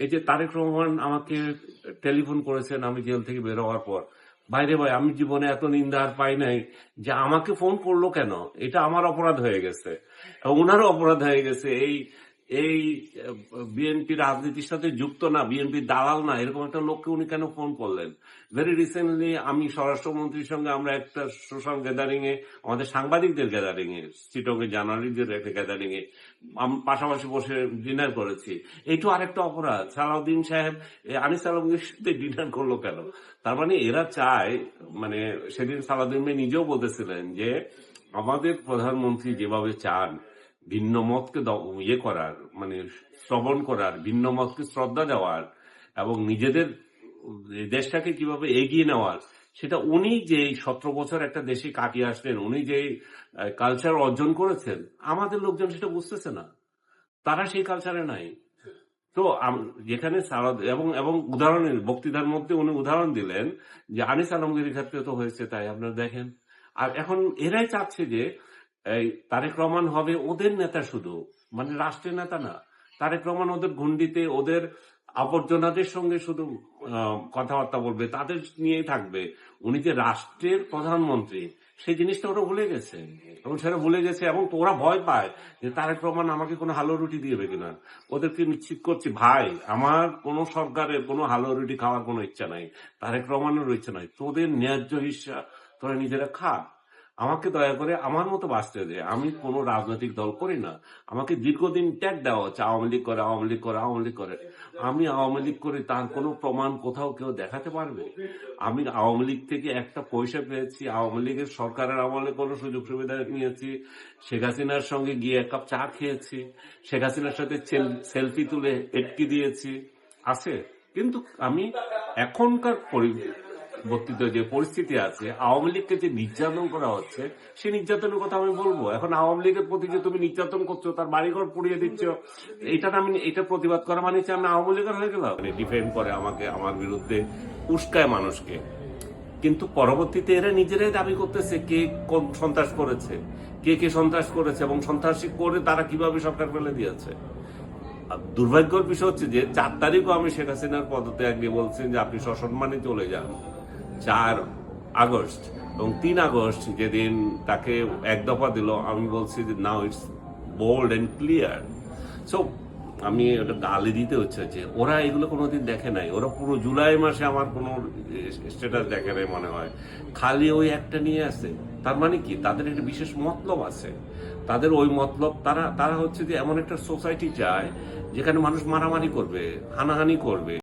এই যে তারেক রহমান আমাকে টেলিফোন করেছেন আমি জেল থেকে বের হওয়ার পর, বাইরে ভাই আমি জীবনে এত নিন্দা আর পাই নাই যে আমাকে ফোন করলো কেন, এটা আমার অপরাধ হয়ে গেছে, ওনারও অপরাধ হয়ে গেছে। এই এই বিএনপি রাজনীতির সাথে যুক্ত না, বিএনপি দালাল না, এরকম একটা লোককে উনি কেন ফোন করলেন? ভেরি রিসেন্টলি আমি স্বরাষ্ট্রমন্ত্রীর সঙ্গে আমরা একটা সোশ্যাল গ্যাদারিং এ, আমাদের সাংবাদিকদের গ্যাদারিং এ, চিটকে জার্নালিস্টদের একটা গ্যাদারিং এ পাশাপাশি বসে ডিনার করেছি। এইটু আরেকটা অপরাধ। সালাউদ্দিন সাহেব আনিস আলমগীর সাথে ডিনার করলো কেন? তার মানে এরা চায়, মানে সেদিন সালাউদ্দিন ভাই নিজেও বলতেছিলেন যে আমাদের প্রধানমন্ত্রী যেভাবে চান ভিন্ন মতকে ইয়ে করার, মানে শ্রবণ করার, ভিন্ন মতকে শ্রদ্ধা দেওয়ার এবং নিজেদের দেশটাকে কিভাবে এগিয়ে নেওয়ার, সেটা উনি যে 17 বছর একটা দেশে কাটিয়ে আসলেন, উনি যে কালচার অর্জন করেছেন, আমাদের লোকজন সেটা বুঝতেছে না, তারা সেই কালচারে নাই। তো যেখানে এবং এবং উদাহরণের বক্তৃতার মধ্যে উনি উদাহরণ দিলেন যে আনিস আলমগীরের ক্ষেত্রে তো হয়েছে তাই, আপনারা দেখেন। আর এখন এরাই চাচ্ছে যে এই তারেক রহমান হবে ওদের নেতা, শুধু মানে রাষ্ট্রের নেতা না। তারেক রহমান ওদের গুন্ডিতে, ওদের আবর্জনাদের সঙ্গে শুধু কথাবার্তা বলবে, তাদের নিয়েই থাকবে। উনি যে রাষ্ট্রের প্রধানমন্ত্রী সেই জিনিসটা ওরা ভুলে গেছে, এবং সেটা ভুলে গেছে এবং ওরা ভয় পায় যে তারেক রহমান আমাকে কোনো হালো রুটি দিবে কিনা। ওদেরকে নিশ্চিত করছি ভাই, আমার কোনো সরকারের কোনো হালো রুটি খাওয়ার কোনো ইচ্ছা নাই, তারেক রহমানেরও ইচ্ছা নাই। তোদের ন্যায্য হিস্সা তোরা নিজেরা খা, আমাকে দয়া করে আমার মতো বাঁচতে দে। আমি কোনো রাজনৈতিক দল করি না, আমাকে দীর্ঘদিন ট্যাগ দেওয়া হচ্ছে আওয়ামী লীগ করে, আওয়ামী লীগ করে, আওয়ামী লীগ করে। আমি আওয়ামী লীগ করে তার কোনো প্রমাণ কোথাও কেউ দেখাতে পারবে? আমি আওয়ামী লীগ থেকে একটা পয়সা পেয়েছি? আওয়ামী লীগের সরকারের আমলে কোনো সুযোগ সুবিধা নিয়েছি? শেখ হাসিনার সঙ্গে গিয়ে এক কাপ চা খেয়েছি? শেখ হাসিনার সাথে সেলফি তুলে এটকি দিয়েছি? আছে। কিন্তু আমি এখনকার বর্তিত যে পরিস্থিতি আছে, আওয়ামী লীগকে যে নির্যাতন করা হচ্ছে, সেই নির্যাতনের কথা আমি বলবো। এখন আওয়ামী লীগের প্রতি যে তুমি নির্যাতন করছো, তার বাড়িঘর পুড়িয়ে দিচ্ছ, এটা প্রতিবাদ করা মানে আমি আওয়ামী লীগের হয়ে গেলাম? মানে ডিফেন্ড করে আমাকে, আমার বিরুদ্ধে উস্কায় মানুষকে, কিন্তু পরবর্তীতে এরা নিজেরাই দাবি করতেছে কে কোন সন্ত্রাস করেছে, কে সন্ত্রাস করেছে এবং সন্ত্রাসী করে তারা কিভাবে সরকার ফেলে দিয়েছে। দুর্ভাগ্যের বিষয় হচ্ছে যে 4 তারিখও আমি শেখ হাসিনার পদত্যাগ নিয়ে বলছেন যে আপনি সসম্মানে চলে যান। 4 আগস্ট এবং 3 আগস্ট যেদিন তাকে এক দফা দিল, আমি বলছি যে now it's bold and clear. So আমি ওটা গালি দিতে হচ্ছে যে ওরা এগুলো কোনোদিন দেখে নাই, ওরা পুরো জুলাই মাসে আমার কোনো স্ট্যাটাস দেখে নাই মনে হয়, খালি ওই একটা নিয়ে আছে। তার মানে কি তাদের একটা বিশেষ মতলব আছে, তাদের ওই মতলব, তারা হচ্ছে যে এমন একটা সোসাইটি চায় যেখানে মানুষ মারামারি করবে, হানাহানি করবে।